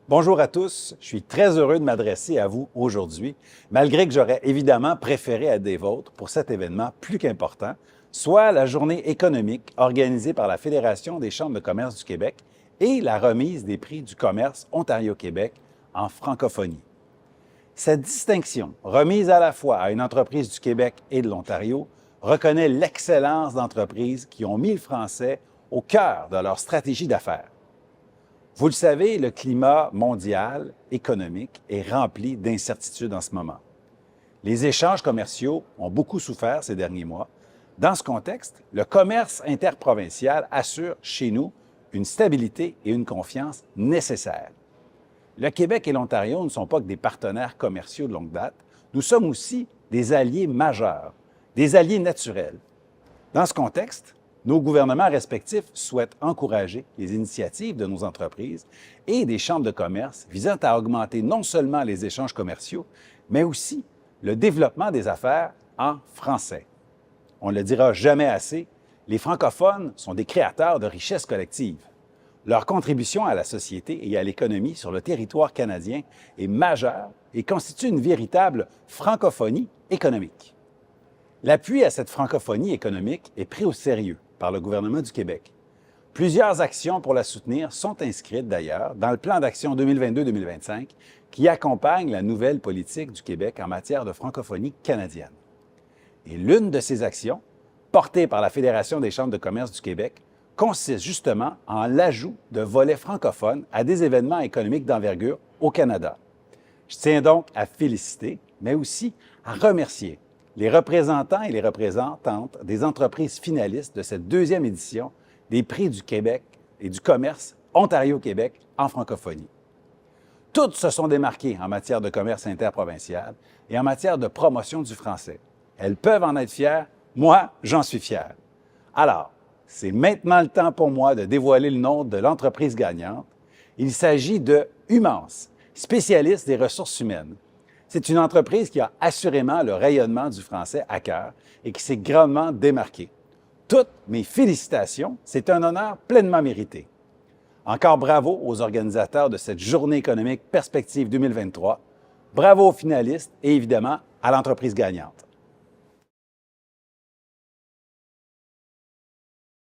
Bonjour à tous, je suis très heureux de m'adresser à vous aujourd'hui, malgré que j'aurais évidemment préféré être des vôtres pour cet événement plus qu'important, soit la journée économique organisée par la Fédération des chambres de commerce du Québec et la remise des prix du commerce Ontario-Québec en francophonie. Cette distinction, remise à la fois à une entreprise du Québec et de l'Ontario, reconnaît l'excellence d'entreprises qui ont mis le français au cœur de leur stratégie d'affaires. Vous le savez, le climat mondial, économique, est rempli d'incertitudes en ce moment. Les échanges commerciaux ont beaucoup souffert ces derniers mois. Dans ce contexte, le commerce interprovincial assure chez nous une stabilité et une confiance nécessaires. Le Québec et l'Ontario ne sont pas que des partenaires commerciaux de longue date, nous sommes aussi des alliés majeurs, des alliés naturels. Dans ce contexte, nos gouvernements respectifs souhaitent encourager les initiatives de nos entreprises et des chambres de commerce visant à augmenter non seulement les échanges commerciaux, mais aussi le développement des affaires en français. On ne le dira jamais assez, les francophones sont des créateurs de richesses collectives. Leur contribution à la société et à l'économie sur le territoire canadien est majeure et constitue une véritable francophonie économique. L'appui à cette francophonie économique est pris au sérieux par le gouvernement du Québec. Plusieurs actions pour la soutenir sont inscrites d'ailleurs dans le plan d'action 2022-2025 qui accompagne la nouvelle politique du Québec en matière de francophonie canadienne. Et l'une de ces actions, portée par la Fédération des chambres de commerce du Québec, consiste justement en l'ajout de volets francophones à des événements économiques d'envergure au Canada. Je tiens donc à féliciter, mais aussi à remercier les représentants et les représentantes des entreprises finalistes de cette deuxième édition des Prix du Québec et du commerce Ontario-Québec en francophonie. Toutes se sont démarquées en matière de commerce interprovincial et en matière de promotion du français. Elles peuvent en être fières, moi, j'en suis fier. Alors, c'est maintenant le temps pour moi de dévoiler le nom de l'entreprise gagnante. Il s'agit de Humance, spécialiste des ressources humaines. C'est une entreprise qui a assurément le rayonnement du français à cœur et qui s'est grandement démarquée. Toutes mes félicitations, c'est un honneur pleinement mérité. Encore bravo aux organisateurs de cette Journée économique Perspective 2023. Bravo aux finalistes et évidemment à l'entreprise gagnante.